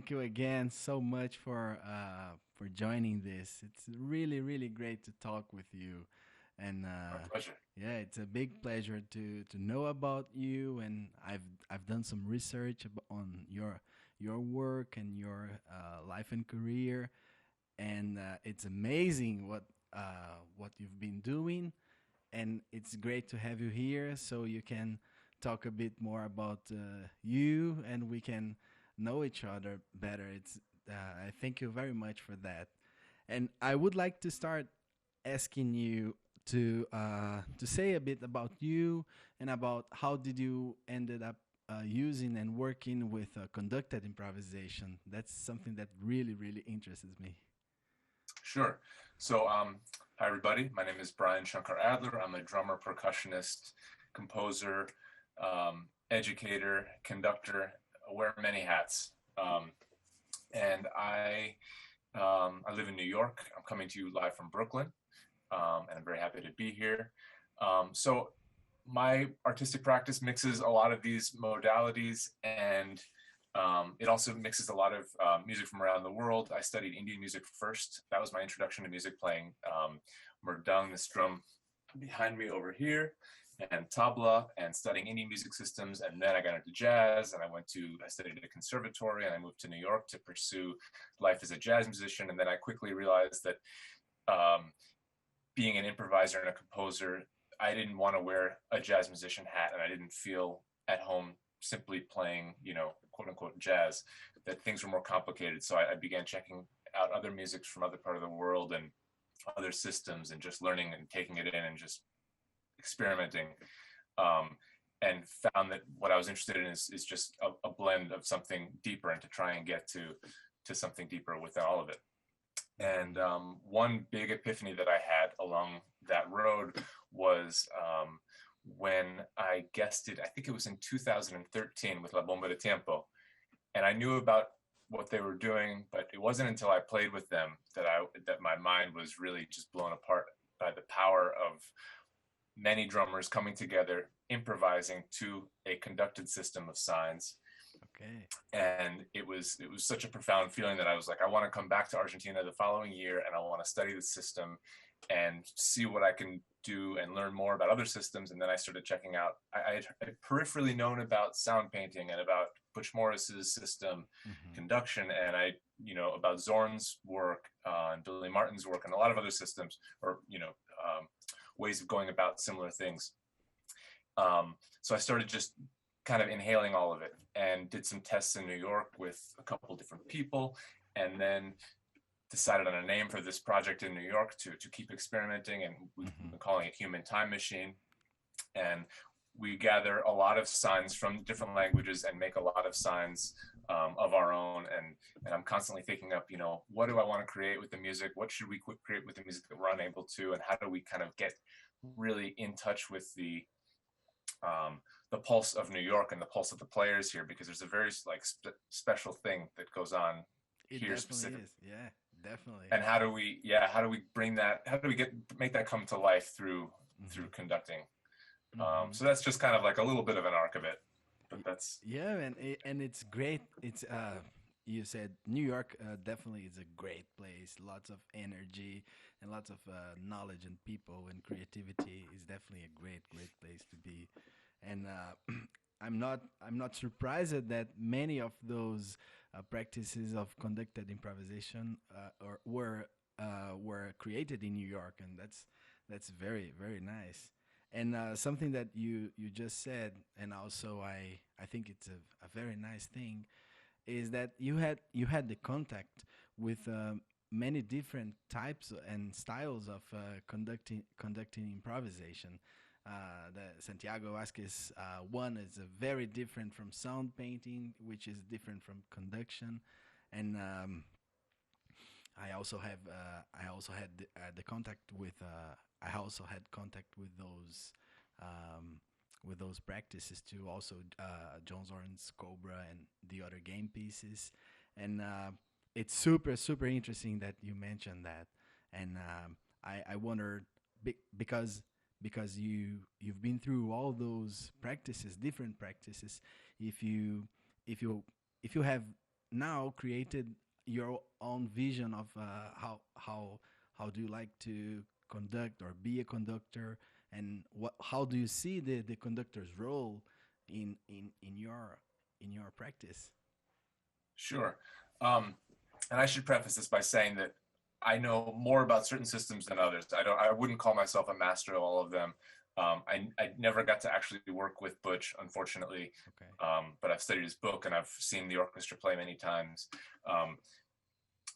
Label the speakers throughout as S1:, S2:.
S1: thank you again so much for joining this. It's really really great to talk with you, and
S2: My pleasure.
S1: yeah, it's a big pleasure to know about you. And I've done some research on your work and your life and career, and it's amazing what you've been doing, and it's great to have you here so you can talk a bit more about you and we can know each other better. It's I thank you very much for that, and I would like to start asking you to say a bit about you and about how did you ended up using and working with conducted improvisation. That's something that really really interests me.
S2: Sure. So, hi everybody. My name is Brian Shankar Adler. I'm a drummer, percussionist, composer, educator, conductor. I wear many hats. And I live in New York. I'm coming to you live from Brooklyn, and I'm very happy to be here. So, my artistic practice mixes a lot of these modalities, and it also mixes a lot of music from around the world. I studied Indian music first. That was my introduction to music, playing mridang, this drum behind me over here, and tabla, and studying Indian music systems. And then I got into jazz, and I studied at a conservatory, and I moved to New York to pursue life as a jazz musician. And then I quickly realized that um, being an improviser and a composer, I didn't want to wear a jazz musician hat, and I didn't feel at home simply playing, quote unquote jazz, that things were more complicated. So I began checking out other musics from other part of the world and other systems, and just learning and taking it in and just experimenting. Um, and found that what I was interested in is just a blend of something deeper, and to try and get to something deeper with all of it. And one big epiphany that I had along that road was when I guested, I think it was in 2013 with La Bomba de Tiempo. And I knew about what they were doing, but it wasn't until I played with them that my mind was really just blown apart by the power of many drummers coming together, improvising to a conducted system of signs.
S1: Okay.
S2: And it was such a profound feeling that I was like, I want to come back to Argentina the following year, and I want to study the system and see what I can do and learn more about other systems. And then I started checking out. I had peripherally known about sound painting and about Butch Morris's system,
S1: Hmm.
S2: conduction, and about Zorn's work, and Billy Martin's work, and a lot of other systems, or ways of going about similar things. So I started just kind of inhaling all of it, and did some tests in New York with a couple different people, and then decided on a name for this project in New York to keep experimenting. And we've
S1: Hmm.
S2: been calling it Human Time Machine. And we gather a lot of signs from different languages and make a lot of signs of our own. And I'm constantly thinking up, what do I want to create with the music? What should we create with the music that we're unable to? And how do we kind of get really in touch with um, the pulse of New York and the pulse of the players here? Because there's a very special thing that goes on
S1: It
S2: here
S1: definitely
S2: specifically.
S1: is. Yeah, definitely.
S2: And how do we bring that, how do we make that come to life through
S1: Hmm.
S2: conducting?
S1: Hmm.
S2: So that's just kind of like a little bit of an arc of it, but that's
S1: Yeah, and it's great. It's you said New York definitely is a great place. Lots of energy and lots of knowledge and people and creativity is definitely a great place to be. And I'm not surprised that many of those practices of conducted improvisation were created in New York, and that's very very nice. And something that you just said, and also I think it's a very nice thing, is that you had the contact with many different types and styles of conducting improvisation. The Santiago Vasquez one is very different from sound painting, which is different from conduction, and I also had the contact with I also had contact um, with those practices too. Also, John Zorn's Cobra and the other game pieces, and it's super interesting that you mentioned that. And I wondered because you've been through all those practices, different practices. If you if you if you have now created your own vision of how do you like to conduct or be a conductor, and how do you see the conductor's role in your practice?
S2: Sure. And I should preface this by saying that I know more about certain systems than others. I wouldn't call myself a master of all of them. I never got to actually work with Butch, unfortunately.
S1: Okay.
S2: But I've studied his book and I've seen the orchestra play many times.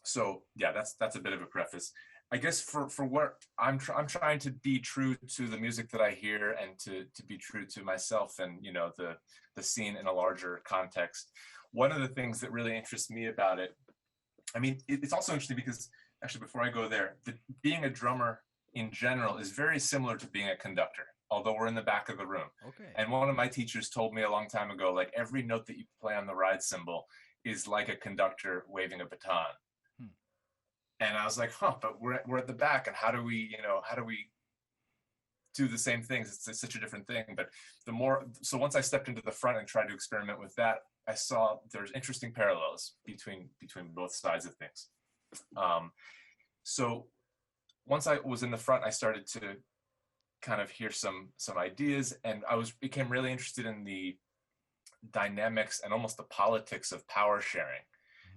S2: So yeah, that's a bit of a preface. I guess for what I'm trying to be true to the music that I hear, and to be true to myself, and the scene in a larger context. One of the things that really interests me about it, I mean, it's also interesting because, actually, before I go there, being a drummer in general is very similar to being a conductor, although we're in the back of the room.
S1: Okay.
S2: And one of my teachers told me a long time ago, like, every note that you play on the ride cymbal is like a conductor waving a baton. And I was like, but we're at the back, and how do we do the same things? It's such a different thing. But so once I stepped into the front and tried to experiment with that, I saw there's interesting parallels between both sides of things. So once I was in the front, I started to kind of hear some ideas, and I became really interested in the dynamics and almost the politics of power sharing,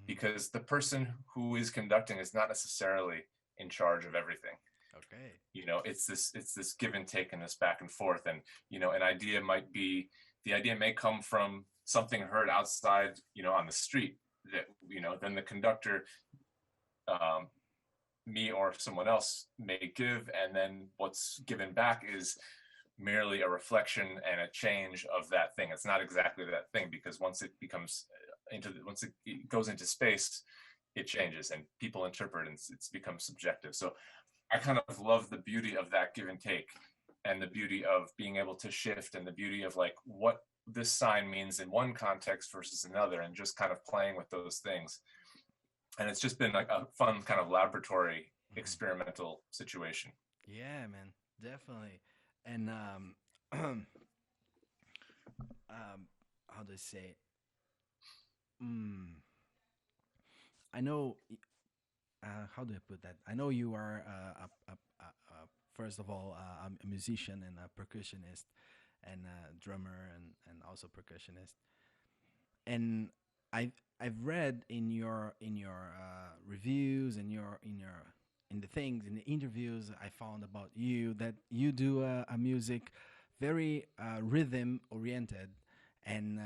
S2: because the person who is conducting is not necessarily in charge of everything.
S1: Okay.
S2: It's this give and take and this back and forth, and an idea may come from something heard outside, on the street, that then the conductor, me or someone else, may give, and then what's given back is merely a reflection and a change of that thing. It's not exactly that thing, because once it goes into space, it changes and people interpret, and it's become subjective. So I kind of love the beauty of that give and take, and the beauty of being able to shift, and the beauty of like what this sign means in one context versus another, and just kind of playing with those things. And it's just been like a fun kind of laboratory experimental situation.
S1: Yeah, man, definitely. And how do I say? I know. How do I put that? I know you are first of all a musician and a percussionist, and a drummer, and also percussionist. And I've read in your reviews, and in the interviews I found about you, that you do a music very rhythm oriented, and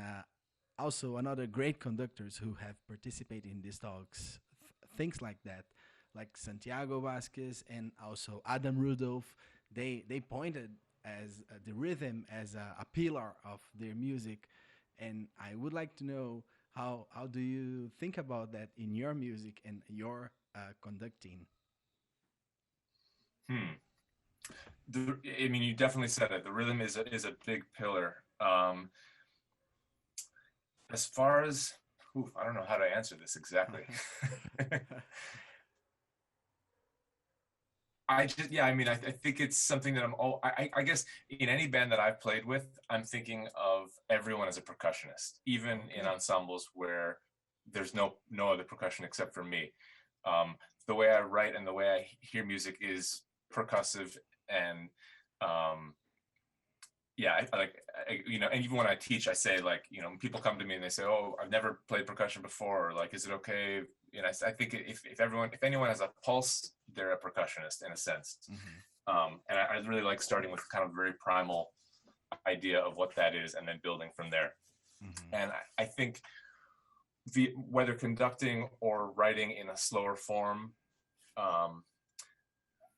S1: also another great conductors who have participated in these talks, things like that, like Santiago Vasquez and also Adam Rudolph. They pointed as the rhythm as a pillar of their music, and I would like to know how do you think about that in your music and your conducting?
S2: I mean, you definitely said it. The rhythm is a big pillar. As far as, I don't know how to answer this exactly. I think it's something that I guess in any band that I've played with, I'm thinking of everyone as a percussionist, even in ensembles where there's no other percussion except for me. The way I write and the way I hear music is percussive, and and even when I teach, I say, like, when people come to me and they say, "Oh, I've never played percussion before," or like, "Is it okay?" I think if anyone has a pulse, they're a percussionist in a sense. And I really like starting with kind of very primal idea of what that is, and then building from there. And I think whether conducting or writing in a slower form,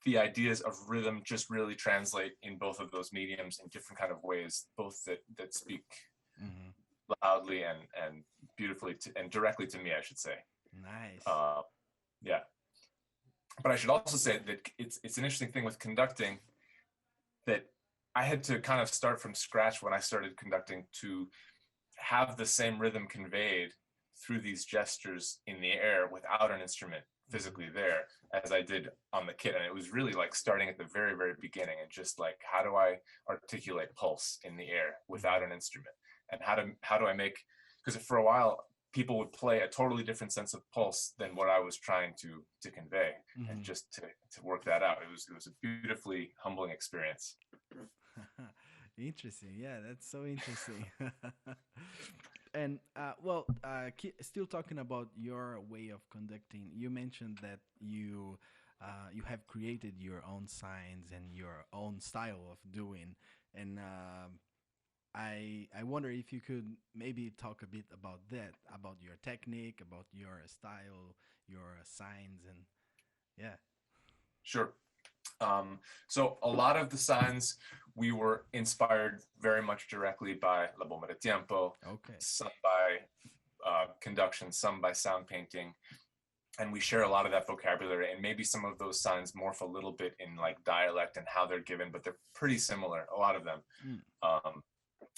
S2: the ideas of rhythm just really translate in both of those mediums in different kind of ways, both that speak loudly and beautifully and directly to me, I should say.
S1: Nice.
S2: Yeah. But I should also say that it's an interesting thing with conducting, that I had to kind of start from scratch when I started conducting to have the same rhythm conveyed through these gestures in the air without an instrument physically there as I did on the kit. And it was really like starting at the very, very beginning, and just like, how do I articulate pulse in the air without an instrument? And how do I make, because for a while people would play a totally different sense of pulse than what I was trying to convey.
S1: Mm-hmm.
S2: And just to work that out, it was a beautifully humbling experience.
S1: Interesting. Yeah, that's so interesting. And still talking about your way of conducting, you mentioned that you have created your own signs and your own style of doing, and I wonder if you could maybe talk a bit about that, about your technique, about your style, your signs, and yeah.
S2: Sure. So a lot of the signs we were inspired very much directly by La Bomba de Tiempo,
S1: Okay.
S2: some by Conduction, some by sound painting, and we share a lot of that vocabulary, and maybe some of those signs morph a little bit in like dialect and how they're given, but they're pretty similar, a lot of them.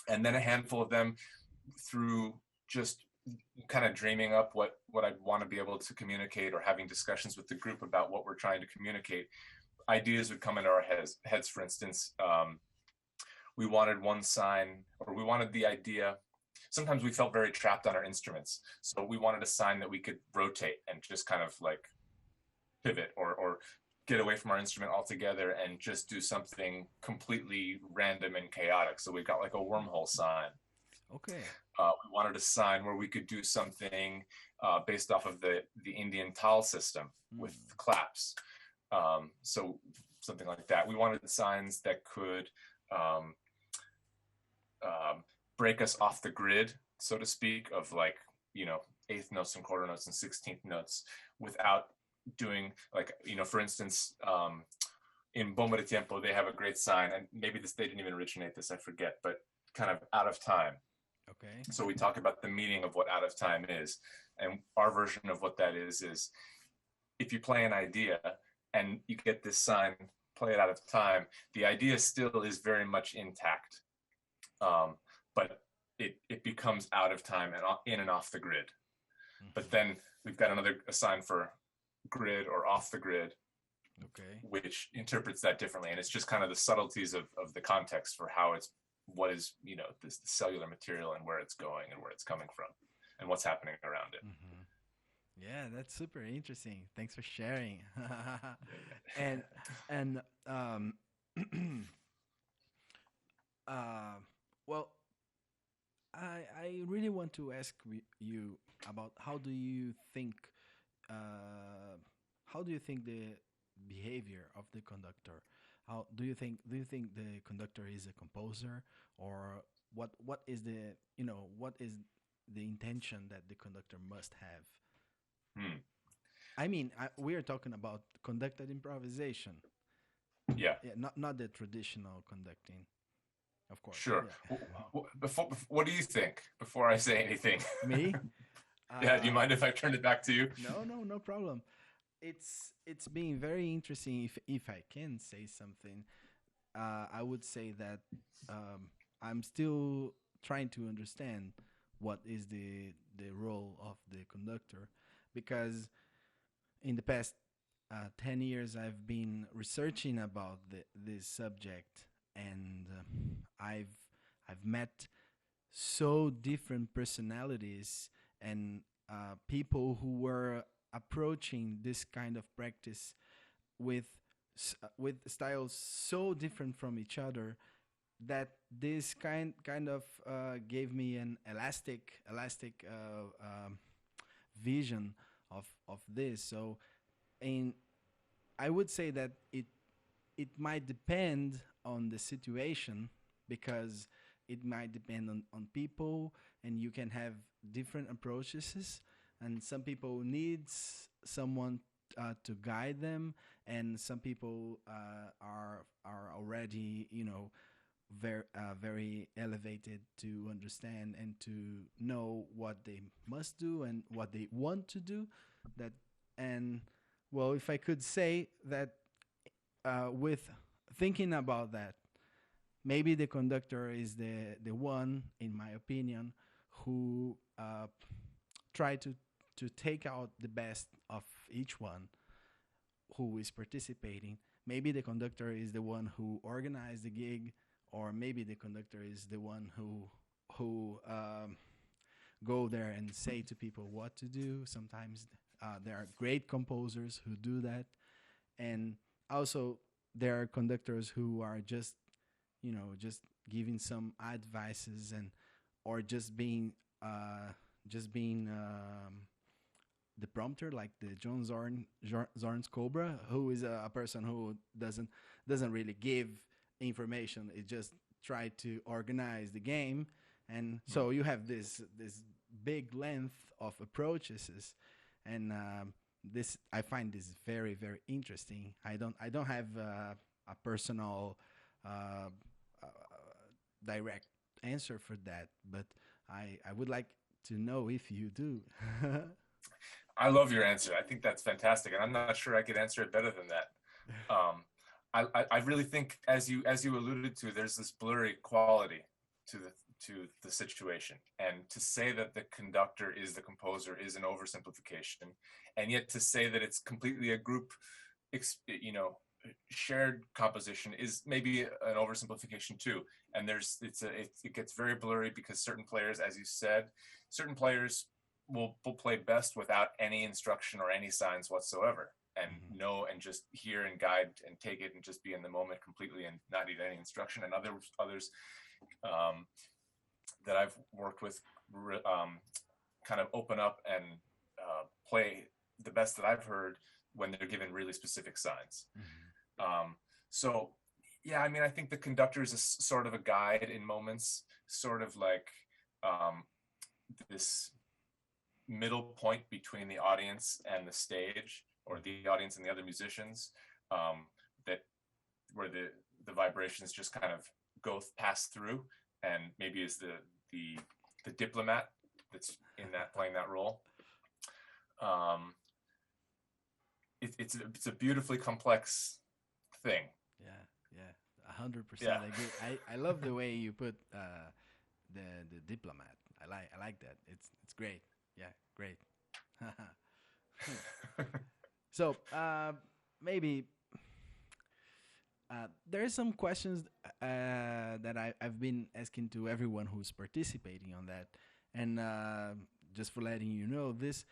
S2: And then a handful of them through just kind of dreaming up what I want to be able to communicate, or having discussions with the group about what we're trying to communicate. Ideas would come into our heads. For instance, we wanted one sign, or we wanted the idea. Sometimes we felt very trapped on our instruments. So we wanted a sign that we could rotate and just kind of like pivot or get away from our instrument altogether and just do something completely random and chaotic. So we got like a wormhole sign.
S1: Okay.
S2: We wanted a sign where we could do something based off of the Indian tal system with claps. So something like that. We wanted signs that could break us off the grid, so to speak, of like, you know, eighth notes and quarter notes and 16th notes without doing like, you know, for instance, in Bomba de Tiempo, they have a great sign, and maybe they didn't even originate this, I forget, but kind of out of time.
S1: Okay.
S2: So we talk about the meaning of what out of time is. And our version of what that is if you play an idea and you get this sign, play it out of time, the idea still is very much intact. But it becomes out of time and in and off the grid. But then we've got a sign for grid or off the grid,
S1: okay,
S2: which interprets that differently. And it's just kind of the subtleties of the context for what is, you know, this cellular material and where it's going and where it's coming from and what's happening around it.
S1: Mm-hmm. Yeah, that's super interesting. Thanks for sharing. Well, I really want to ask you about how do you think the behavior of the conductor? How do you think the conductor is a composer, or what is the intention that the conductor must have? I mean, we are talking about conducted improvisation.
S2: Yeah,
S1: not the traditional conducting, of course.
S2: Sure.
S1: Yeah.
S2: Before, what do you think before I say anything?
S1: Me?
S2: Yeah. Do you mind if I turn it back to you?
S1: No problem. It's been very interesting. If I can say something, I would say that I'm still trying to understand what is the role of the conductor, because in the past 10 years I've been researching about this subject, and I've met so different personalities and people who were approaching this kind of practice with styles so different from each other, that this kind of gave me an elastic vision of this. So, and I would say that it might depend on the situation, because it might depend on people, and you can have different approaches, and some people needs someone to guide them, and some people are already, you know, very elevated to understand and to know what they must do and what they want to do. Well, if I could say that, with thinking about that, maybe the conductor is the one, in my opinion, who try to take out the best of each one who is participating. Maybe the conductor is the one who organized the gig, or maybe the conductor is the one who go there and say to people what to do. Sometimes there are great composers who do that, and also there are conductors who are just, just giving some advices, and or just being the prompter, like the John Zorn's Cobra, who is a person who doesn't really give information. It just try to organize the game, and so you have this big length of approaches, and this I find this very, very interesting. I don't have a personal direct answer for that, but I would like to know if you do.
S2: I love your answer. I think that's fantastic, and I'm not sure I could answer it better than that. I really think, as you alluded to, there's this blurry quality to the situation, and to say that the conductor is the composer is an oversimplification, and yet to say that it's completely a group, shared composition is maybe an oversimplification too. And it gets very blurry because certain players, as you said, certain players will play best without any instruction or any signs whatsoever, and know and just hear and guide and take it and just be in the moment completely and not need any instruction. And others that I've worked with kind of open up and play the best that I've heard when they're given really specific signs. So yeah, I mean, I think the conductor is sort of a guide in moments, sort of like this middle point between the audience and the stage, or the audience and the other musicians, where the vibrations just kind of pass through, and maybe is the diplomat that's in that, playing that role. It's a beautifully complex thing.
S1: Yeah, 100%. I agree. I love the way you put the diplomat. I like that. It's great. Yeah, great. So maybe there are some questions that I've been asking to everyone who's participating on that, and just for letting you know, these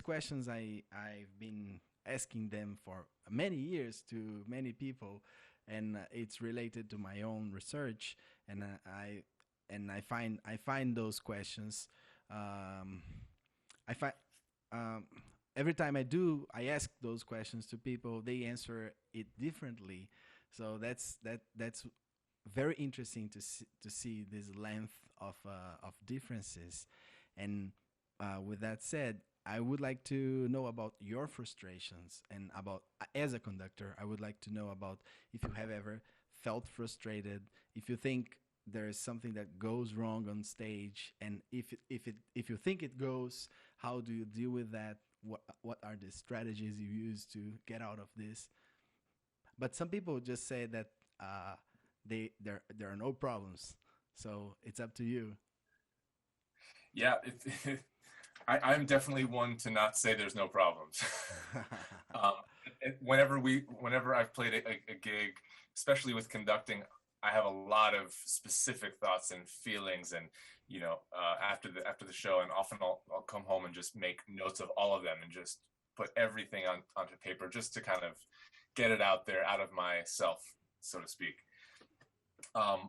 S1: questions I've been asking them for many years to many people, and it's related to my own research, and I find those questions. I find every time I ask those questions to people, they answer it differently. So that's very interesting to see this length of differences. And with that said, I would like to know about your frustrations, and about, as a conductor, I would like to know about if you have ever felt frustrated, if you think there is something that goes wrong on stage, and if you think it goes, how do you deal with that? What are the strategies you use to get out of this? But some people just say that there are no problems, so it's up to you.
S2: Yeah, I'm definitely one to not say there's no problems. Whenever I've played a gig, especially with conducting, I have a lot of specific thoughts and feelings, and after the show, and often I'll come home and just make notes of all of them and just put everything onto paper, just to kind of get it out there, out of myself, so to speak.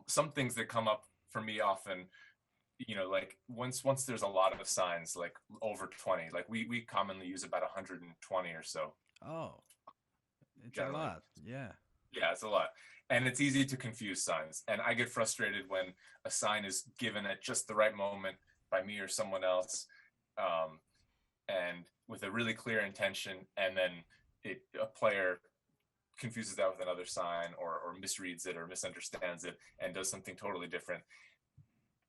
S2: Some things that come up for me often, like once there's a lot of signs, like over 20, like we commonly use about 120 or so.
S1: Oh, it's
S2: generally.
S1: A lot. Yeah,
S2: it's a lot, and it's easy to confuse signs, and I get frustrated when a sign is given at just the right moment by me or someone else, and with a really clear intention, and then a player confuses that with another sign, or misreads it or misunderstands it and does something totally different.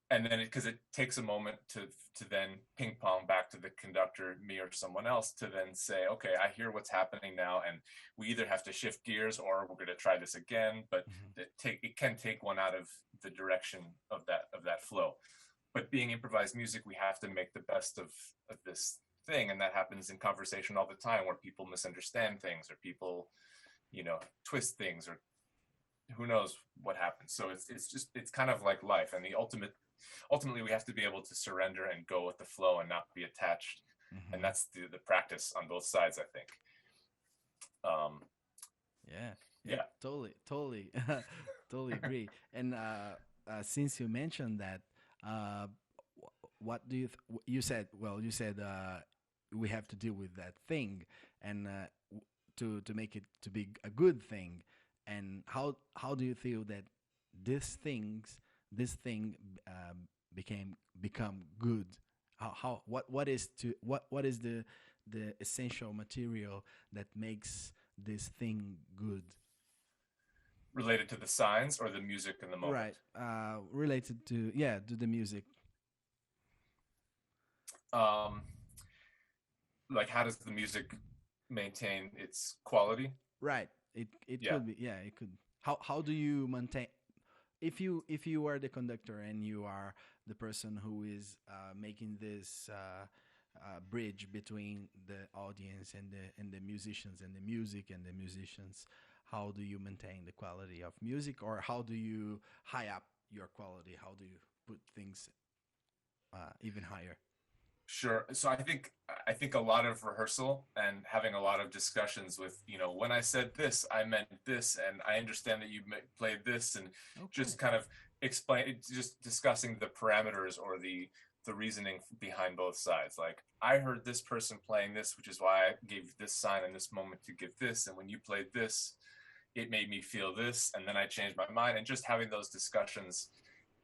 S2: And then because it takes a moment to then ping pong back to the conductor, me or someone else, to then say, okay, I hear what's happening now, and we either have to shift gears or we're going to try this again. But it can take one out of the direction of that flow. But being improvised music, we have to make the best of this thing, and that happens in conversation all the time, where people misunderstand things, or people twist things, or who knows what happens. So it's kind of like life, and the ultimate ultimately we have to be able to surrender and go with the flow and not be attached. And that's the practice on both sides, I think.
S1: Yeah, totally, totally agree. And since you mentioned that, what do you said? Well, you said we have to deal with that thing, and to make it to be a good thing. And how do you feel that this thing become good? How what is the essential material that makes this thing good?
S2: Related to the signs or the music in the moment?
S1: Right. Related to the music.
S2: Like, how does the music maintain its quality?
S1: Right. It could be. Yeah, it could. How do you maintain? If you are the conductor and you are the person who is making this bridge between the audience and the musicians, and the music and the musicians, how do you maintain the quality of music, or how do you high up your quality? How do you put things even higher?
S2: Sure. So I think a lot of rehearsal and having a lot of discussions with, when I said this, I meant this, and I understand that you played this, and just kind of just discussing the parameters or the reasoning behind both sides. Like, I heard this person playing this, which is why I gave this sign in this moment to give this, and when you played this, it made me feel this, and then I changed my mind, and just having those discussions.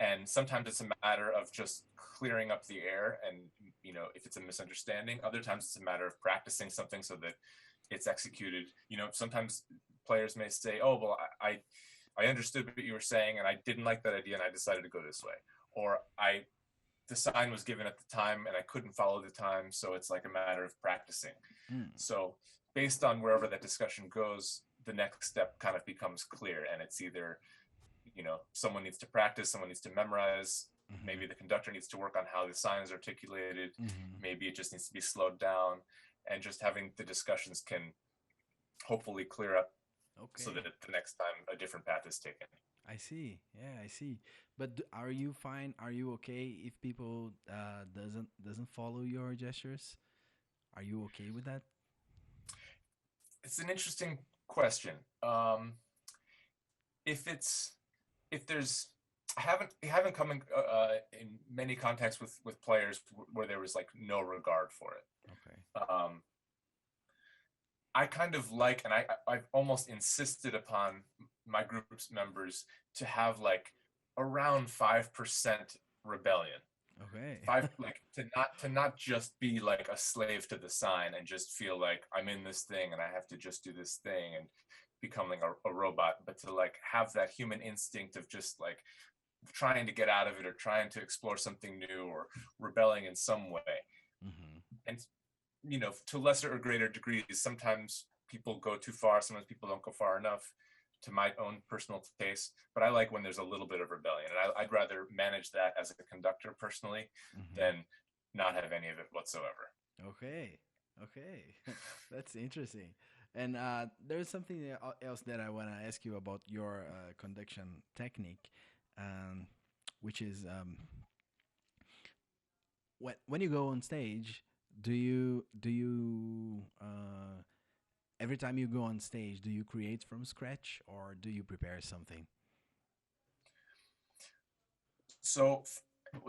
S2: And sometimes it's a matter of just clearing up the air, and if it's a misunderstanding. Other times it's a matter of practicing something so that it's executed. Sometimes players may say, oh, well, I understood what you were saying, and I didn't like that idea, and I decided to go this way. Or the sign was given at the time and I couldn't follow the time, so it's like a matter of practicing. So based on wherever that discussion goes, the next step kind of becomes clear, and it's either someone needs to practice, someone needs to memorize. Maybe the conductor needs to work on how the sign is articulated. Maybe it just needs to be slowed down, and just having the discussions can hopefully clear up so that the next time a different path is taken.
S1: I see. Yeah, I see. But are you fine? Are you okay if people doesn't follow your gestures? Are you okay with that?
S2: It's an interesting question. I haven't come in many contexts with players where there was like no regard for it.
S1: Okay.
S2: I kind of like, and I've almost insisted upon my group's members to have like around 5% rebellion.
S1: Okay.
S2: to not just be like a slave to the sign and just feel like I'm in this thing and I have to just do this thing and becoming a robot, but to like have that human instinct of just like trying to get out of it, or trying to explore something new, or rebelling in some way. And to lesser or greater degrees, sometimes people go too far, sometimes people don't go far enough, to my own personal taste. But I like when there's a little bit of rebellion, and I'd rather manage that as a conductor personally than not have any of it whatsoever.
S1: Okay. That's interesting. And there's something else that I want to ask you about your conduction technique, which is when you go on stage, do you every time you go on stage, do you create from scratch, or do you prepare something?
S2: So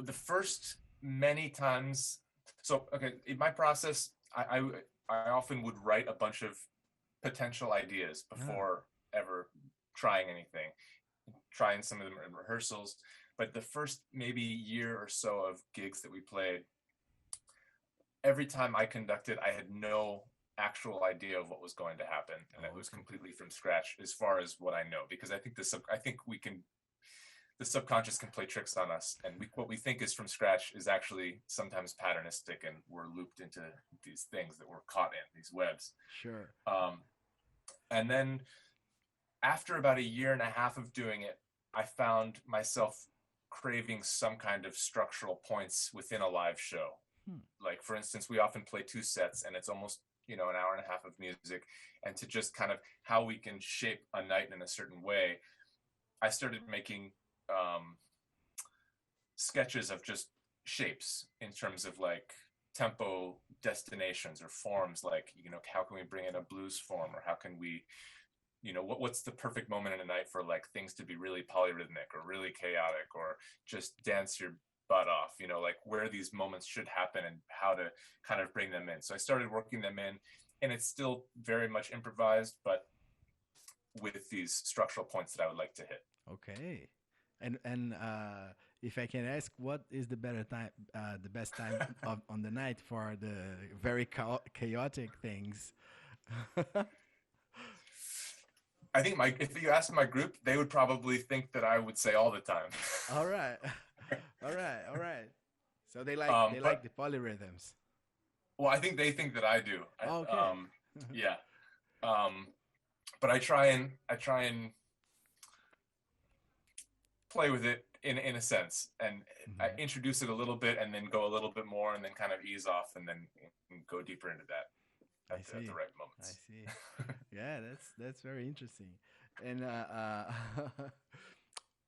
S2: the first many times, in my process, I often would write a bunch of potential ideas before ever trying anything, trying some of them in rehearsals. But the first maybe year or so of gigs that we played, every time I conducted, I had no actual idea of what was going to happen, and it was completely from scratch as far as what I know, because I think the subconscious can play tricks on us, and what we think is from scratch is actually sometimes patternistic, and we're looped into these things that we're caught in, these webs.
S1: Sure.
S2: And then after about a year and a half of doing it, I found myself craving some kind of structural points within a live show. Like, for instance, we often play 2 sets, and it's almost an hour and a half of music, and to just kind of how we can shape a night in a certain way, I started making sketches of just shapes in terms of like tempo destinations or forms, like, you know, how can we bring in a blues form, or how can we, you know, what's the perfect moment in a night for like things to be really polyrhythmic or really chaotic, or just dance your butt off, you know, like where these moments should happen and how to kind of bring them in. So I started working them in, and it's still very much improvised, but with these structural points that I would like to hit.
S1: Okay. And if I can ask, what is the better time, the best time on the night for the very chaotic things?
S2: I think if you ask my group, they would probably think that I would say all the time.
S1: All right, all right. So they like the polyrhythms.
S2: Well, I think they think that I do.
S1: Okay.
S2: Yeah. But I try and play with it in a sense, and I introduce it a little bit, and then go a little bit more, and then kind of ease off, and then go deeper into that at the right moments.
S1: I see. Yeah, that's very interesting. And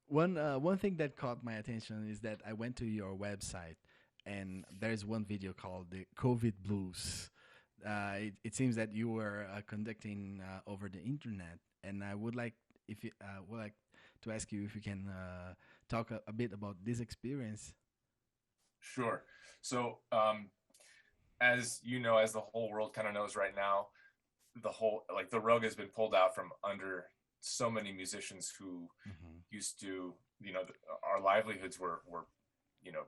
S1: one thing that caught my attention is that I went to your website, and there's one video called the Covet Blues. It seems that you were conducting over the internet, and I would like to ask you if you can talk a bit about this experience.
S2: Sure. So, as you know, as the whole world kind of knows right now, the rug has been pulled out from under so many musicians who used to, you know, our livelihoods were, you know,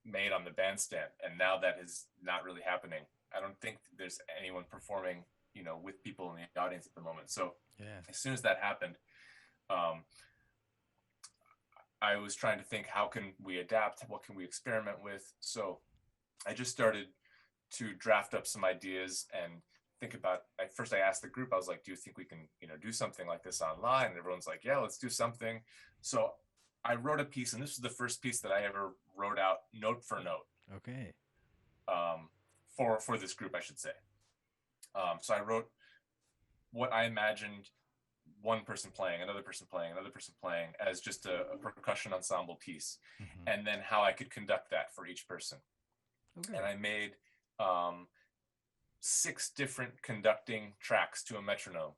S2: made on the bandstand, and now that is not really happening. I don't think there's anyone performing, you know, with people in the audience at the moment. So as soon as that happened, I was trying to think, how can we adapt? What can we experiment with? So I just started to draft up some ideas and think about, first I asked the group, I was like, do you think we can, you know, do something like this online? And everyone's like, yeah, let's do something. So I wrote a piece, and this was the first piece that I ever wrote out note for note.
S1: Okay.
S2: For this group, I should say. So I wrote what I imagined one person playing, another person playing, another person playing, as just a percussion ensemble piece, and then how I could conduct that for each person. Okay. And I made 6 different conducting tracks to a metronome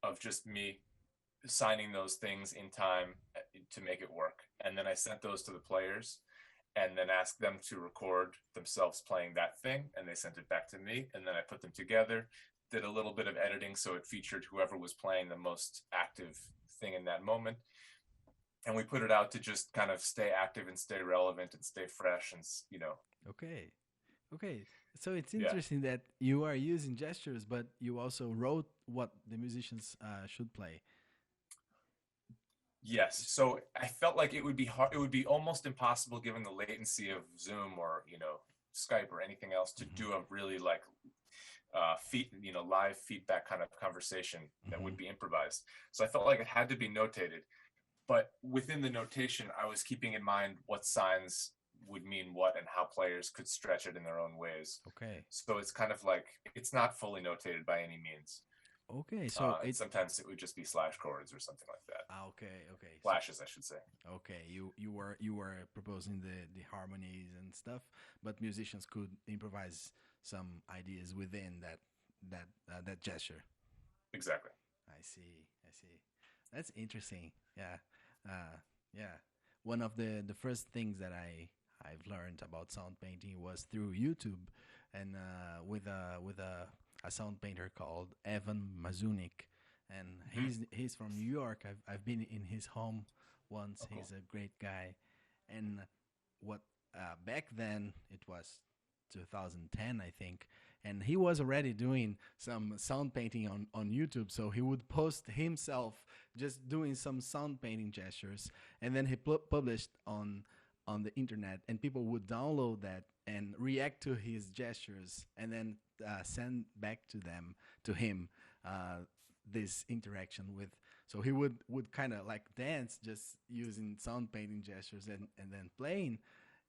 S2: of just me signing those things in time to make it work. And then I sent those to the players, and then asked them to record themselves playing that thing, and they sent it back to me, and then I put them together, did a little bit of editing so it featured whoever was playing the most active thing in that moment, and we put it out to just kind of stay active and stay relevant and stay fresh, and, you know.
S1: Okay, so it's interesting that you are using gestures, but you also wrote what the musicians should play.
S2: Yes. So I felt like it would be hard. It would be almost impossible, given the latency of Zoom or, you know, Skype or anything else, to do a really like live feedback kind of conversation that would be improvised. So I felt like it had to be notated, but within the notation, I was keeping in mind what signs would mean what and how players could stretch it in their own ways.
S1: Okay.
S2: So it's kind of like, it's not fully notated by any means.
S1: Okay, so
S2: sometimes it would just be slash chords or something like that.
S1: Okay.
S2: Flashes, I should say.
S1: Okay, you were proposing the harmonies and stuff, but musicians could improvise some ideas within that gesture.
S2: Exactly.
S1: I see. That's interesting. Yeah. One of the first things that I've learned about sound painting was through YouTube, and with a sound painter called Mazunik, and he's from New York. I've been in his home once. Oh, cool. He's a great guy, and back then it was 2010, I think, and he was already doing some sound painting on YouTube. So he would post himself just doing some sound painting gestures, and then he published on the internet, and people would download that and react to his gestures, and then send back to him this interaction with. So he would kind of like dance just using sound painting gestures and then playing,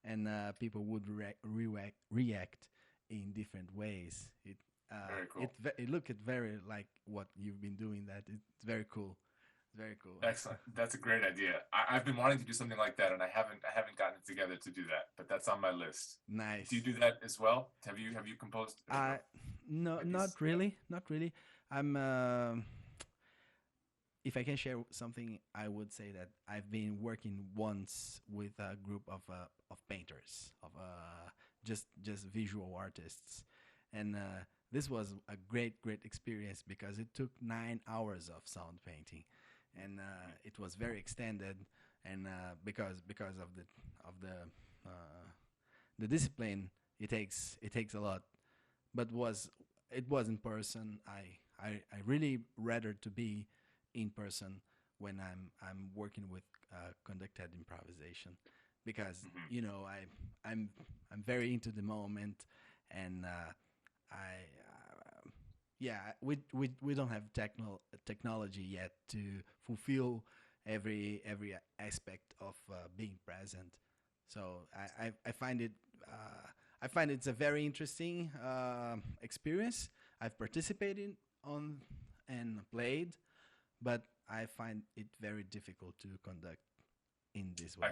S1: and people would react in different ways.
S2: Very cool.
S1: It looked very like what you've been doing. That it's very cool. Very cool.
S2: Excellent. That's a great idea. I've been wanting to do something like that, and I haven't gotten it together to do that. But that's on my list.
S1: Nice.
S2: Do you do that as well? Have you composed?
S1: No, not really, not really. I'm. If I can share something, I would say that I've been working once with a group of painters, of just visual artists, and this was a great experience because it took 9 hours of sound painting, and it was very extended, and because of the discipline, it takes a lot, but it was in person. I really rather to be in person when I'm working with conducted improvisation, because I'm very into the moment, and I yeah, we don't have technology yet to fulfill every aspect of being present. So I find it it's a very interesting experience. I've participated on and played, but I find it very difficult to conduct in this way.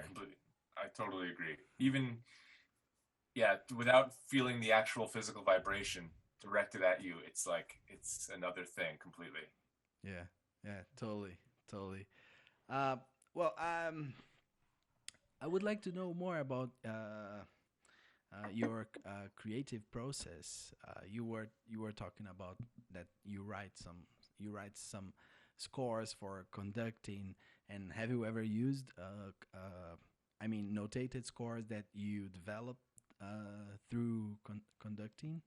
S2: I totally agree. Even, yeah, without feeling the actual physical vibration directed at you, it's like, it's another thing completely.
S1: Yeah, totally. Well, I would like to know more about your creative process. You were talking about that you write some scores for conducting, and have you ever used notated scores that you developed through conducting?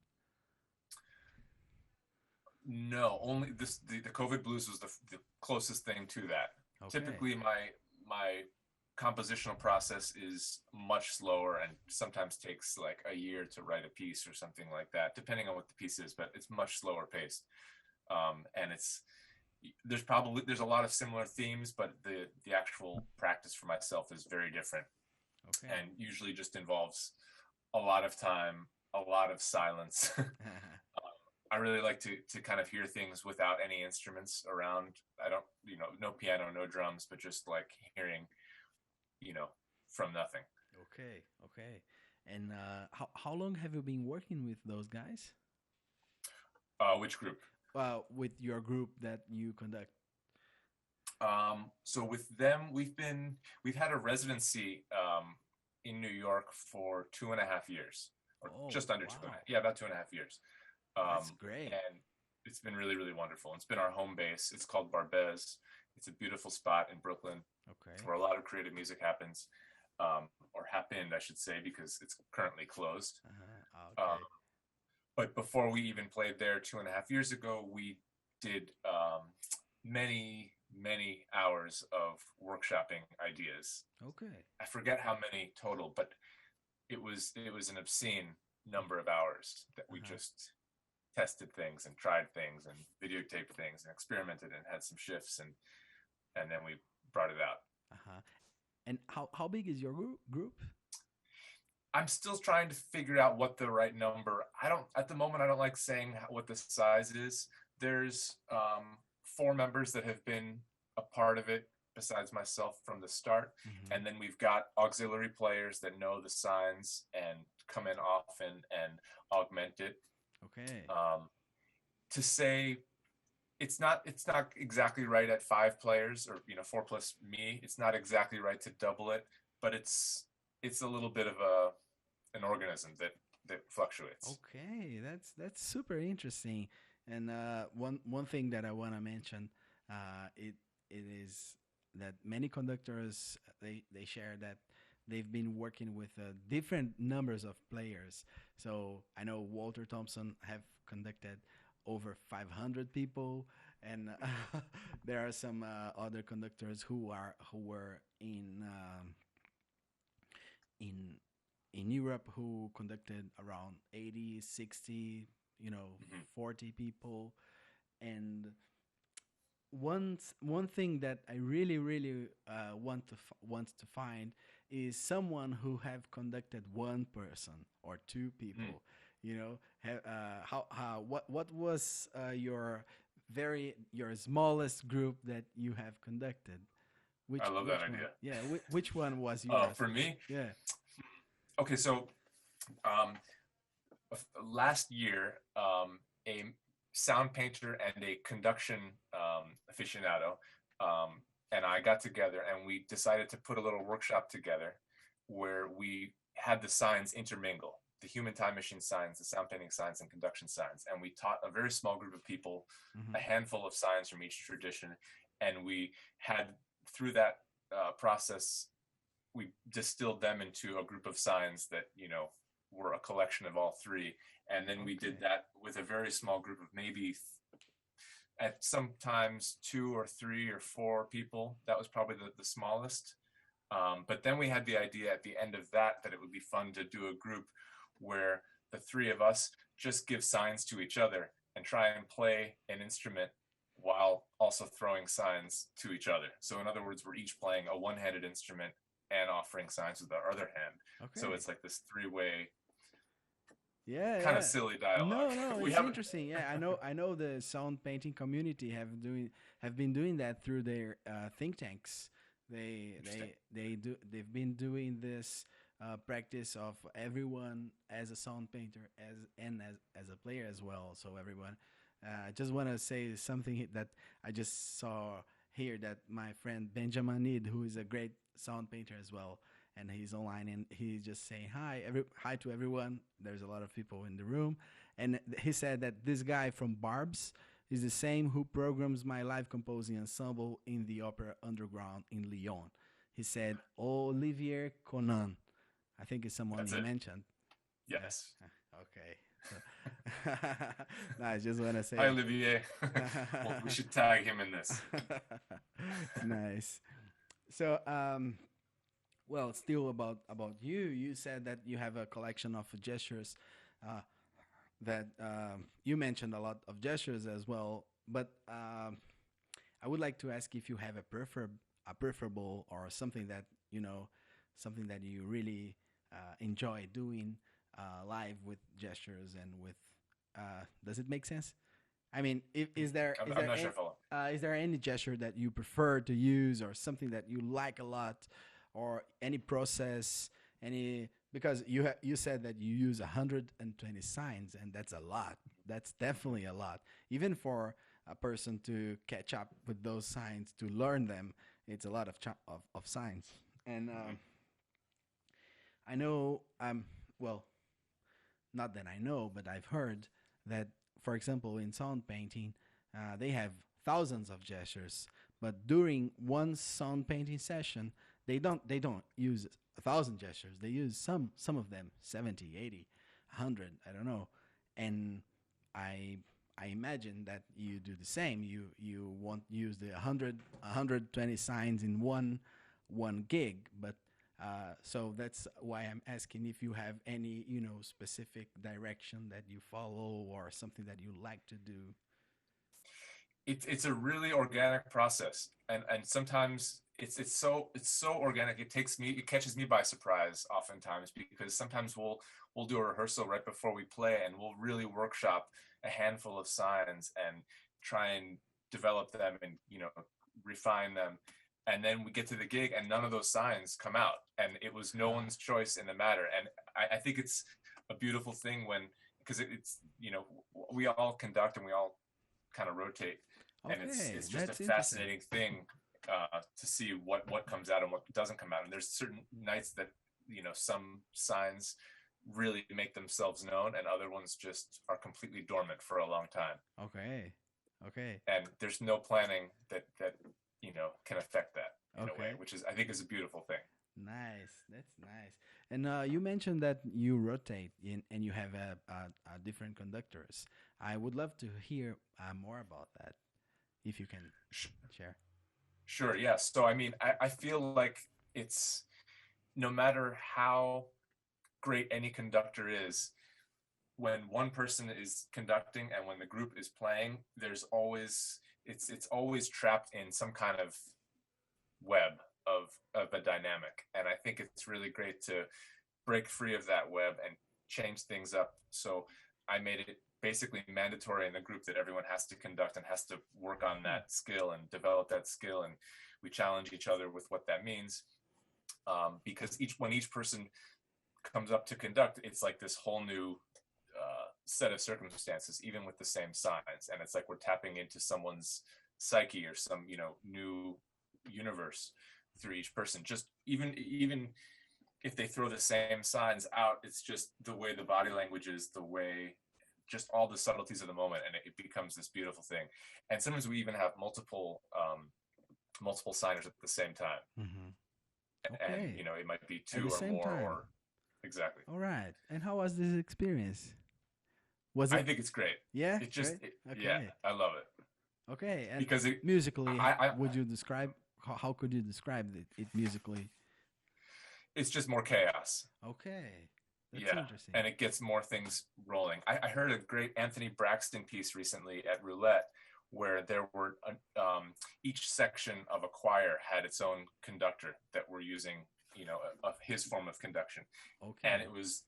S2: No, only the Covet Blues was the closest thing to that. Okay. Typically my compositional process is much slower and sometimes takes like a year to write a piece or something like that, depending on what the piece is, but it's much slower paced. And there's a lot of similar themes, but the actual practice for myself is very different. Okay. And usually just involves a lot of time, a lot of silence. I really like to kind of hear things without any instruments around. I don't, no piano, no drums, but just like hearing, from nothing.
S1: Okay. And how long have you been working with those guys?
S2: Which group?
S1: With your group that you conduct.
S2: So with them, we've had a residency in New York for 2.5 years, or just under 2.5. Yeah, about 2.5 years.
S1: That's great.
S2: And it's been really, really wonderful. It's been our home base. It's called Barbez. It's a beautiful spot in Brooklyn, where a lot of creative music happens, or happened, I should say, because it's currently closed. Okay. But before we even played there 2.5 years ago, we did many hours of workshopping ideas.
S1: Okay.
S2: I forget how many total, but it was an obscene number of hours that we just tested things and tried things and videotaped things and experimented and had some shifts, and then we brought it out.
S1: And how big is your group?
S2: I'm still trying to figure out what the right number. At the moment, I don't like saying what the size is. There's 4 members that have been a part of it besides myself from the start. Mm-hmm. And then we've got auxiliary players that know the signs and come in often and augment it.
S1: Okay.
S2: To say it's not exactly right at 5 players, or 4 plus me. It's not exactly right to double it, but it's a little bit of an organism that fluctuates.
S1: Okay, that's super interesting. And one thing that I want to mention, it is that many conductors they share that they've been working with different numbers of players. So I know Walter Thompson have conducted over 500 people, and there are some other conductors who were in Europe who conducted around 80, 60, 40 people. And one thing that I really want to find is someone who have conducted one person or 2 people. What was your your smallest group that you have conducted.
S2: I love that
S1: one?
S2: idea.
S1: Yeah, which one was yours?
S2: Oh, for me?
S1: Yeah.
S2: Okay, so last year, a sound painter and a conduction aficionado and I got together and we decided to put a little workshop together where we had the signs intermingle, the human time machine signs, the sound painting signs, and conduction signs. And we taught a very small group of people, a handful of signs from each tradition. And we had, through that process, we distilled them into a group of signs that, were a collection of all three. And then we did that with a very small group of maybe at sometimes 2 or 3 or 4 people. That was probably the smallest. But then we had the idea at the end of that it would be fun to do a group where the 3 of us just give signs to each other and try and play an instrument while also throwing signs to each other. So in other words, we're each playing a one-handed instrument and offering signs with our other hand. Okay. So it's like this 3-way kind of silly dialogue.
S1: No, it's interesting. Yeah, I know the sound painting community have been doing that through their think tanks. They've been doing this practice of everyone as a sound painter as a player as well. So everyone, I just want to say something that I just saw here, that my friend Benjamin Need, who is a great sound painter as well, and he's online and he's just saying hi to everyone. There's a lot of people in the room, and he said that this guy from Barb's is the same who programs my live composing ensemble in the Opera Underground in Lyon. He said Olivier Conan. I think it's someone you mentioned.
S2: Yes.
S1: Okay. So, no, I just want to say
S2: hi, Olivier. Well, we should tag him in this.
S1: Nice. So, well, still about you. You said that you have a collection of gestures. That you mentioned a lot of gestures as well. But I would like to ask if you have a preferable or something that something that you really enjoy doing live with gestures and with. Does it make sense? I mean, is there any gesture that you prefer to use, or something that you like a lot, or any process, because you said that you use 120 signs, and that's a lot. That's definitely a lot. Even for a person to catch up with those signs, to learn them, it's a lot of signs. And I know, well, not that I know, but I've heard that, for example, in sound painting, they have thousands of gestures, but during one sound painting session, they don't use 1,000 gestures. They use some of them, 70, 80, 100, I don't know. And I imagine that you do the same. You won't use the 120 signs in one gig, but so that's why I'm asking if you have any specific direction that you follow, or something that you like to do.
S2: It's a really organic process, and sometimes it's so organic. It catches me by surprise oftentimes, because sometimes we'll do a rehearsal right before we play, and we'll really workshop a handful of signs and try and develop them and refine them, and then we get to the gig and none of those signs come out, and it was no one's choice in the matter. And I think it's a beautiful thing because it's we all conduct and we all kind of rotate. Okay, and it's just a fascinating thing to see what comes out and what doesn't come out. And there's certain nights that some signs really make themselves known, and other ones just are completely dormant for a long time. Okay. And there's no planning that can affect that in a way, which I think is a beautiful thing.
S1: Nice, that's nice. And you mentioned that you rotate and you have different conductors. I would love to hear more about that, if you can share.
S2: Sure, yes. So, I mean, I feel like it's, no matter how great any conductor is, when one person is conducting and when the group is playing, there's always, it's always trapped in some kind of web of a dynamic. And I think it's really great to break free of that web and change things up. So I made it basically mandatory in the group that everyone has to conduct and has to work on that skill and develop that skill. And we challenge each other with what that means. Because when each person comes up to conduct, it's like this whole new set of circumstances, even with the same signs. And it's like we're tapping into someone's psyche or some, new universe through each person. Just even if they throw the same signs out, it's just the way the body language is, the way, just all the subtleties of the moment, and it becomes this beautiful thing. And sometimes we even have multiple signers at the same time.
S1: Mm-hmm.
S2: And
S1: Okay.
S2: it might be two or more
S1: time.
S2: or exactly.
S1: All right. And how was this experience?
S2: I think it's great.
S1: Yeah.
S2: It's just
S1: okay.
S2: Yeah, I love it.
S1: Okay. And
S2: because
S1: musically, would you describe how could you describe it musically?
S2: It's just more chaos.
S1: Okay. That's interesting.
S2: And it gets more things rolling. I heard a great Anthony Braxton piece recently at Roulette where there were each section of a choir had its own conductor that were using of his form of conduction.
S1: Okay.
S2: And it was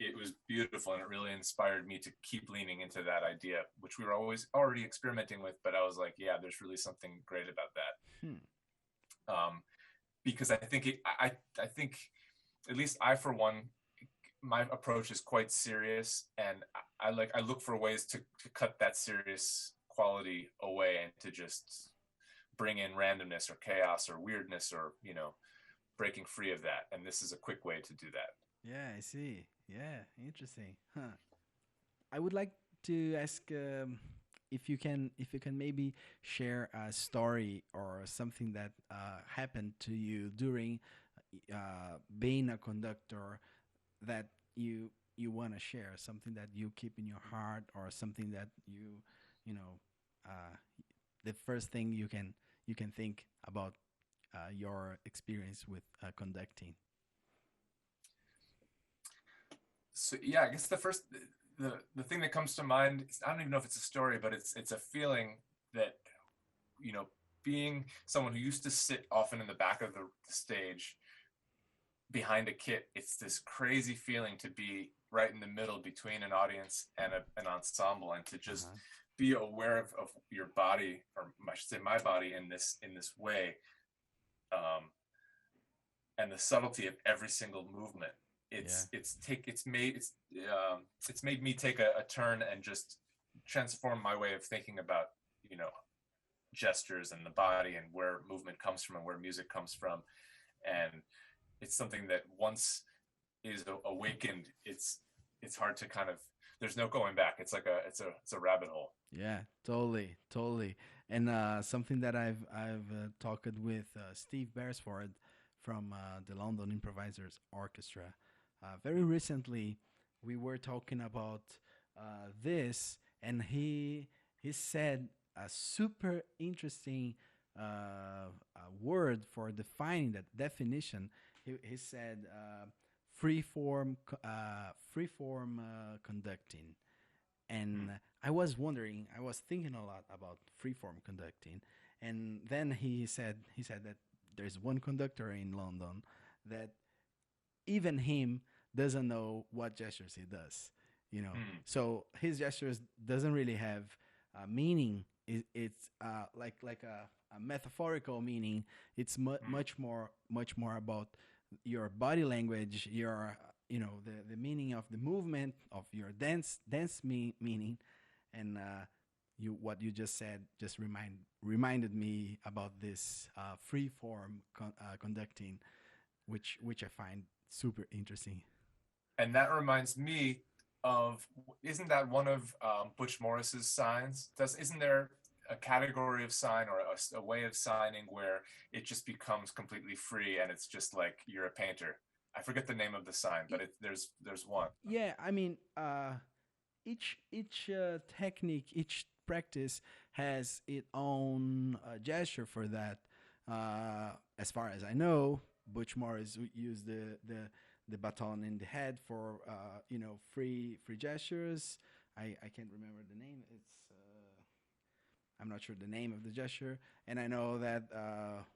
S2: beautiful, and it really inspired me to keep leaning into that idea, which we were already experimenting with, but I was like, yeah, there's really something great about that. Because I think I think at least I, for one, my approach is quite serious, and I look for ways to cut that serious quality away and to just bring in randomness or chaos or weirdness or breaking free of that. And this is a quick way to do that.
S1: Yeah, I see. Yeah, interesting. I would like to ask if you can maybe share a story or something that happened to you during being a conductor that you want to share, something that you keep in your heart, or something that the first thing you can think about your experience with conducting.
S2: So yeah, I guess the thing that comes to mind, I don't even know if it's a story, but it's a feeling that being someone who used to sit often in the back of the stage behind a kit, it's this crazy feeling to be right in the middle between an audience and an ensemble, and to just be aware of your body, or I should say my body, in this way, and the subtlety of every single movement. It's made me take a turn and just transform my way of thinking about gestures and the body and where movement comes from and where music comes from. And it's something that once is awakened, it's hard to there's no going back. It's like it's a rabbit hole.
S1: Yeah, totally. And something that I've talked with Steve Beresford from the London Improvisers Orchestra. Very recently, we were talking about this, and he said a super interesting word for defining that definition. He said freeform conducting, and I was thinking a lot about freeform conducting, and then he said that there's one conductor in London that even him doesn't know what gestures he does, So his gestures doesn't really have meaning. It's like a metaphorical meaning. It's much more about your body language, your the meaning of the movement of your dance meaning, and what you just said just reminded me about this free form conducting, which I find super interesting.
S2: And that reminds me of, isn't that one of Butch Morris's signs? Isn't there a category of sign or a way of signing where it just becomes completely free and it's just like you're a painter? I forget the name of the sign, but there's one.
S1: Yeah, I mean, each technique, each practice has its own gesture for that. As far as I know, Butch Morris used the baton in the head for free gestures. I can't remember the name. I'm not sure the name of the gesture, and I know that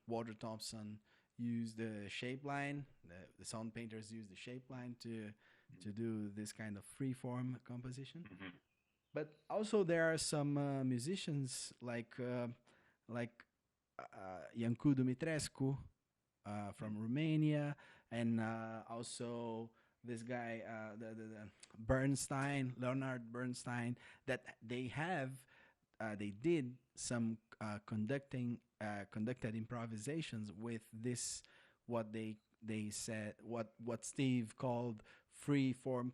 S1: Walter Thompson used the shape line. The sound painters use the shape line to do this kind of free form composition.
S2: Mm-hmm.
S1: But also there are some musicians like Iancu Dumitrescu from Romania, and also this guy, the Bernstein, Leonard Bernstein, that they did some conducted improvisations with this, what they said, what Steve called free form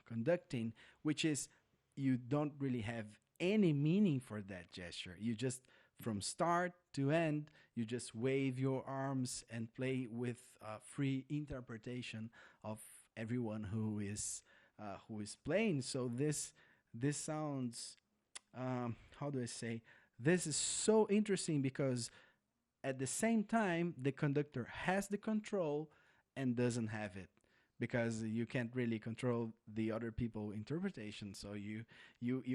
S1: conducting, which is you don't really have any meaning for that gesture. You just, from start to end, you just wave your arms and play with free interpretation of everyone who is playing. So this sounds, how do I say? This is so interesting because at the same time the conductor has the control and doesn't have it, because you can't really control the other people interpretation. So you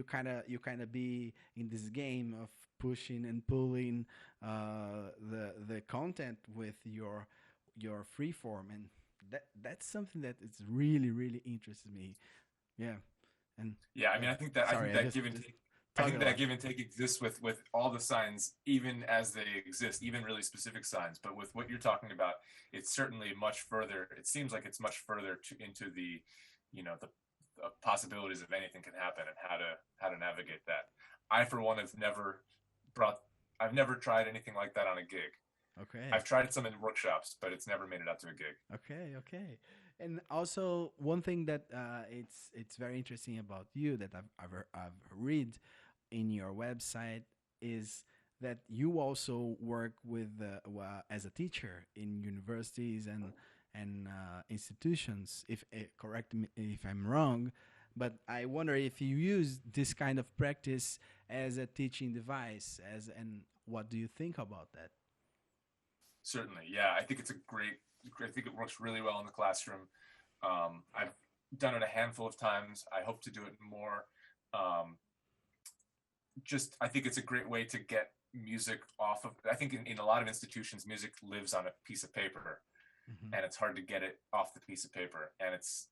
S1: kind of be in this game of pushing and pulling the content with your free form, and that's something that is really interests me. Yeah. And
S2: Yeah, I mean, I
S1: sorry,
S2: think
S1: I
S2: that
S1: just
S2: give and take, I
S1: talk
S2: think
S1: a
S2: that
S1: lot.
S2: give and take exists with all the signs, even as they exist, even really specific signs. But with what you're talking about, it's certainly much further. It seems like it's much further into the, the possibilities of anything can happen and how to navigate that. I, for one, brought, I've never tried anything like that on a gig.
S1: Okay.
S2: I've tried some in workshops, but it's never made it out to a gig.
S1: Okay, okay. And also one thing that it's very interesting about you that I've read in your website is that you also work with as a teacher in universities and institutions. If correct me if I'm wrong, but I wonder if you use this kind of practice as a teaching device, as and what do you think about that?
S2: Certainly, yeah. I think it's a great. I think it works really well in the classroom. I've done it a handful of times. I hope to do it more. Um, I think it's a great way to get music off of. I think in a lot of institutions, music lives on a piece of paper,
S1: Hmm.
S2: and it's hard to get it off the piece of paper. And it's,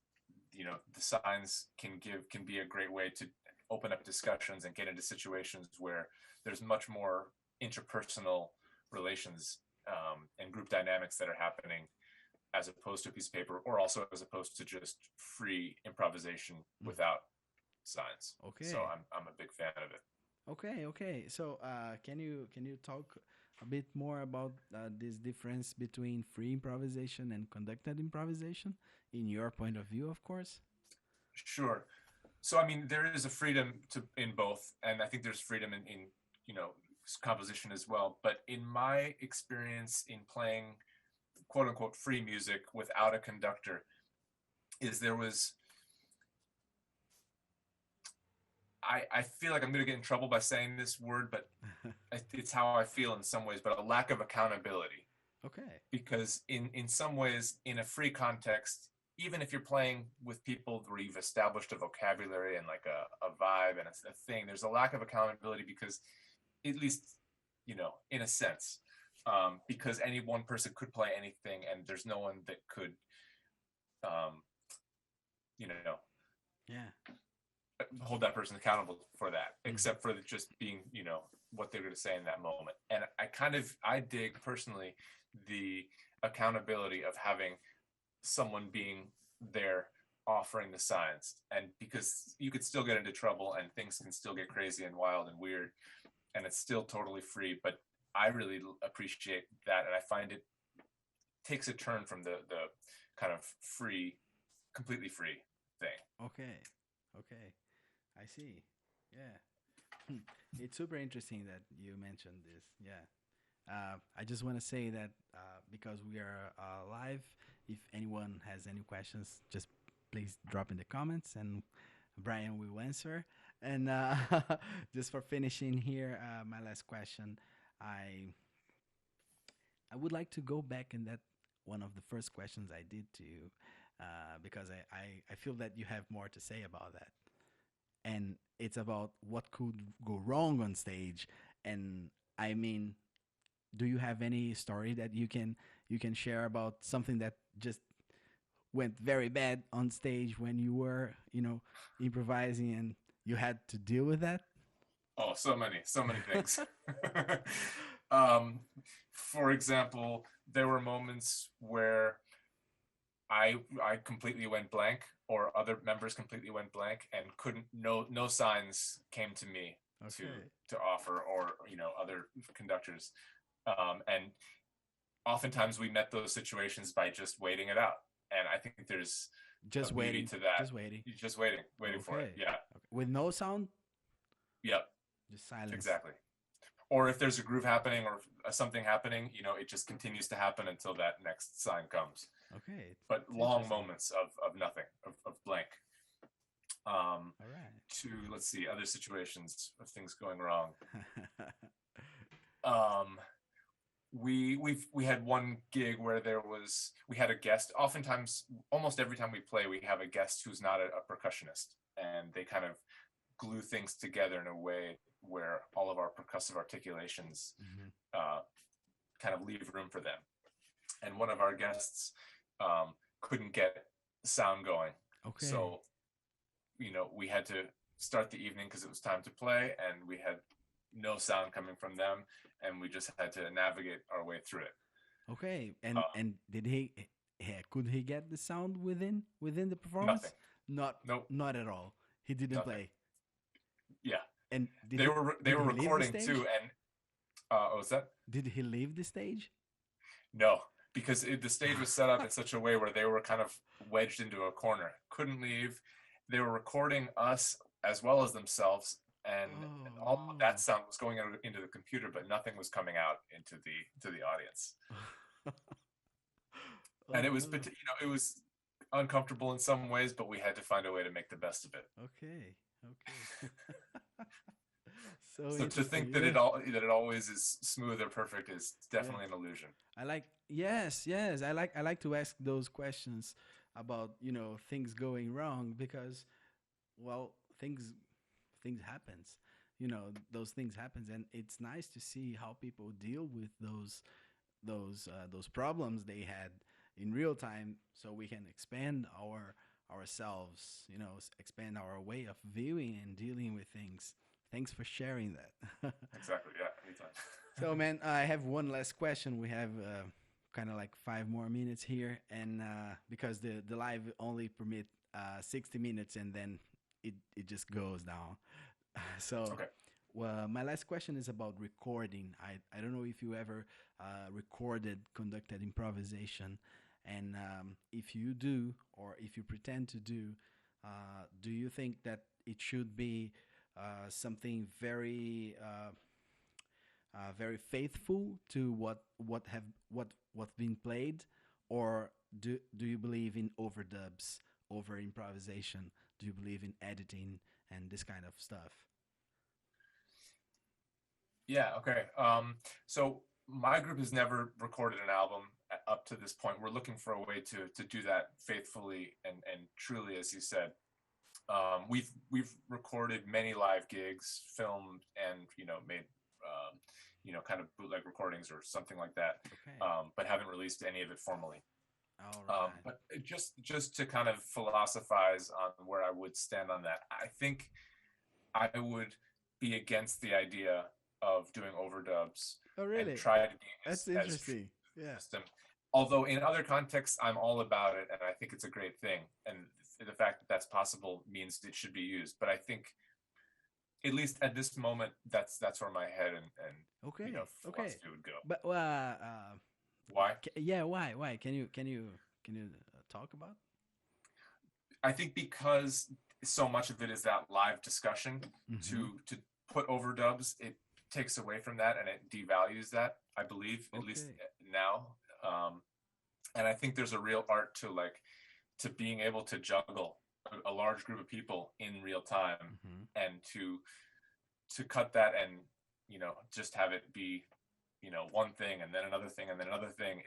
S2: the signs can be a great way to open up discussions and get into situations where there's much more interpersonal relations and group dynamics that are happening, as opposed to a piece of paper, or also as opposed to just free improvisation without signs. So
S1: Okay.
S2: I'm a big fan of it.
S1: Okay, okay. So, can you talk a bit more about this difference between free improvisation and conducted improvisation, in your point of view, of course?
S2: Sure. So I mean, there is a freedom to in both, and I think there's freedom in composition as well. But in my experience in playing quote unquote free music without a conductor, is there was I feel like I'm going to get in trouble by saying this word, but it's how I feel in some ways, but a lack of accountability.
S1: Okay.
S2: Because in some ways, in a free context, even if you're playing with people where you've established a vocabulary and like a vibe and a thing, there's a lack of accountability because, at least, in a sense, because any one person could play anything and there's no one that could, um, you know,
S1: Yeah.
S2: hold that person accountable for that,
S1: Hmm.
S2: except for just being, what they're going to say in that moment. And I dig personally the accountability of having someone being there offering the signs, and because you could still get into trouble and things can still get crazy and wild and weird, and it's still totally free. But I really appreciate that, and I find it takes a turn from the kind of free, completely free thing.
S1: Okay. Okay. I see. Yeah. It's super interesting that you mentioned this. Yeah. I just want to say that because we are live, if anyone has any questions, just please drop in the comments and Brian will answer. And just for finishing here, my last question, I I would like to go back in that one of the first questions I did to you because I feel that you have more to say about that. And it's about what could go wrong on stage. And I mean, do you have any story that you can share about something that just went very bad on stage when you were, improvising and you had to deal with that?
S2: Oh, so many things. um, for example, there were moments where I completely went blank, or other members completely went blank, and no signs came to me to offer, or other conductors, and oftentimes we met those situations by just waiting it out, and I think there's
S1: just
S2: a
S1: waiting
S2: beauty to that.
S1: just waiting
S2: For it. Yeah.
S1: With no sound.
S2: Yep.
S1: Just silence.
S2: Exactly. Or if there's a groove happening or something happening, it just continues to happen until that next sign comes.
S1: Okay.
S2: But long moments of nothing, of blank.
S1: All right.
S2: Let's see, other situations of things going wrong. We had one gig where we had a guest. Oftentimes, almost every time we play, we have a guest who's not a percussionist, and they kind of glue things together in a way where all of our percussive articulations kind of leave room for them. And one of our guests couldn't get sound going.
S1: Okay.
S2: So, we had to start the evening because it was time to play, and we had no sound coming from them, and we just had to navigate our way through it.
S1: Okay. And could he get the sound within the performance?
S2: Nothing.
S1: Not at all. He didn't play.
S2: Yeah.
S1: And
S2: they were recording too, and what's that?
S1: Did he leave the stage?
S2: No, because the stage was set up in such a way where they were kind of wedged into a corner. Couldn't leave. They were recording us as well as themselves, and all of that sound was going into the computer, but nothing was coming out into the audience. And it was it was uncomfortable in some ways, but we had to find a way to make the best of it.
S1: Okay.
S2: So to think that it always is smooth or perfect is definitely an illusion.
S1: Yes. I like to ask those questions about things going wrong, because things happens. Those things happens, and it's nice to see how people deal with those problems they had in real time, so we can expand ourselves, expand our way of viewing and dealing with things. Thanks for sharing that.
S2: Exactly. Yeah. Anytime.
S1: So, man, I have one last question. We have kind of like 5 more minutes here, and because the live only permit 60 minutes, and then it just goes down. So,
S2: okay.
S1: Well, my last question is about recording. I don't know if you ever recorded conducted improvisation, and if you do, or if you pretend to do you think that it should be something very very faithful to what's been played, or do you believe in overdubs, over improvisation? Do you believe in editing and this kind of stuff?
S2: Yeah. Okay. So my group has never recorded an album up to this point. We're looking for a way to do that faithfully and truly, as you said. We've recorded many live gigs, filmed, and made kind of bootleg recordings or something like that, but haven't released any of it formally.
S1: All right.
S2: But just to kind of philosophize on where I would stand on that, I think I would be against the idea of doing overdubs.
S1: Oh, really?
S2: And try to be
S1: That's interesting. Yeah.
S2: System. Although in other contexts, I'm all about it, and I think it's a great thing. And the fact that that's possible means it should be used. But I think, at least at this moment, that's where my head and philosophy would go.
S1: But
S2: why?
S1: Why? Can you talk about?
S2: I think because so much of it is that live discussion. To put overdubs, it takes away from that and it devalues that, I believe, at least now. And I think there's a real art to being able to juggle a large group of people in real time, and to cut that and just have it be one thing and then another thing and then another thing.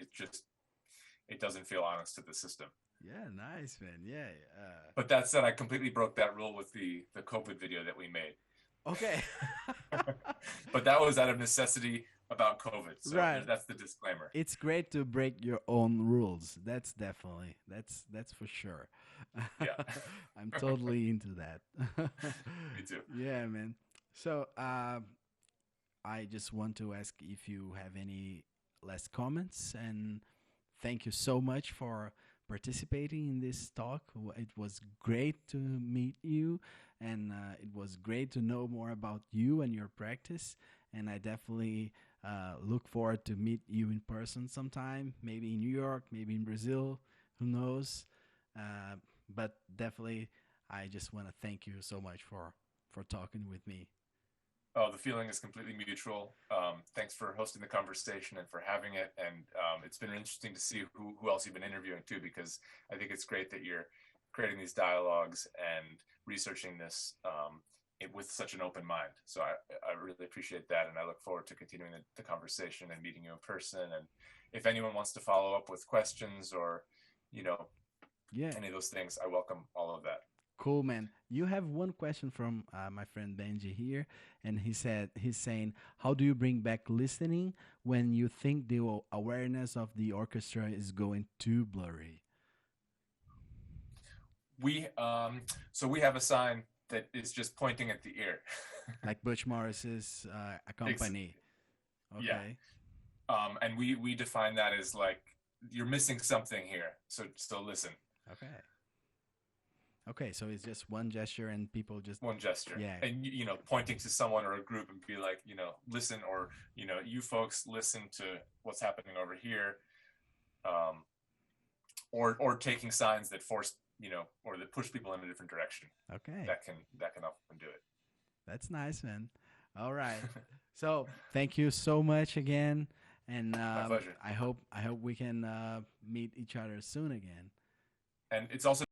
S2: It doesn't feel honest to the system.
S1: Yeah, nice, man. Yeah.
S2: But that said, I completely broke that rule with the Covet video that we made.
S1: Okay.
S2: But that was out of necessity about COVID. So
S1: Right.
S2: that's the disclaimer.
S1: It's great to break your own rules. That's definitely that's for sure.
S2: Yeah.
S1: I'm totally into that.
S2: Me too.
S1: Yeah, man. So I just want to ask if you have any last comments, and thank you so much for participating in this talk. It was great to meet you, and it was great to know more about you and your practice. And I definitely look forward to meet you in person sometime, maybe in New York, maybe in Brazil, who knows? But definitely, I just want to thank you so much for talking with me.
S2: Oh, the feeling is completely mutual. Thanks for hosting the conversation and for having it. And it's been interesting to see who else you've been interviewing too, because I think it's great that you're creating these dialogues and researching this with such an open mind. So I really appreciate that. And I look forward to continuing the conversation and meeting you in person. And if anyone wants to follow up with questions or, any of those things, I welcome all of that.
S1: Cool, man. You have one question from my friend Benji here, and he's saying, how do you bring back listening when you think the awareness of the orchestra is going too blurry?
S2: We have a sign that is just pointing at the ear,
S1: like Butch Morris's accompany. Okay.
S2: Yeah. And we define that as like you're missing something here, so listen.
S1: Okay, so it's just one gesture and people just...
S2: One gesture.
S1: Yeah.
S2: And, pointing to someone or a group and be like, listen, or, you folks listen to what's happening over here. Or taking signs that force, or that push people in a different direction.
S1: Okay.
S2: That can often do it.
S1: That's nice, man. All right. So thank you so much again. And
S2: my pleasure.
S1: I hope we can meet each other soon again.
S2: And it's also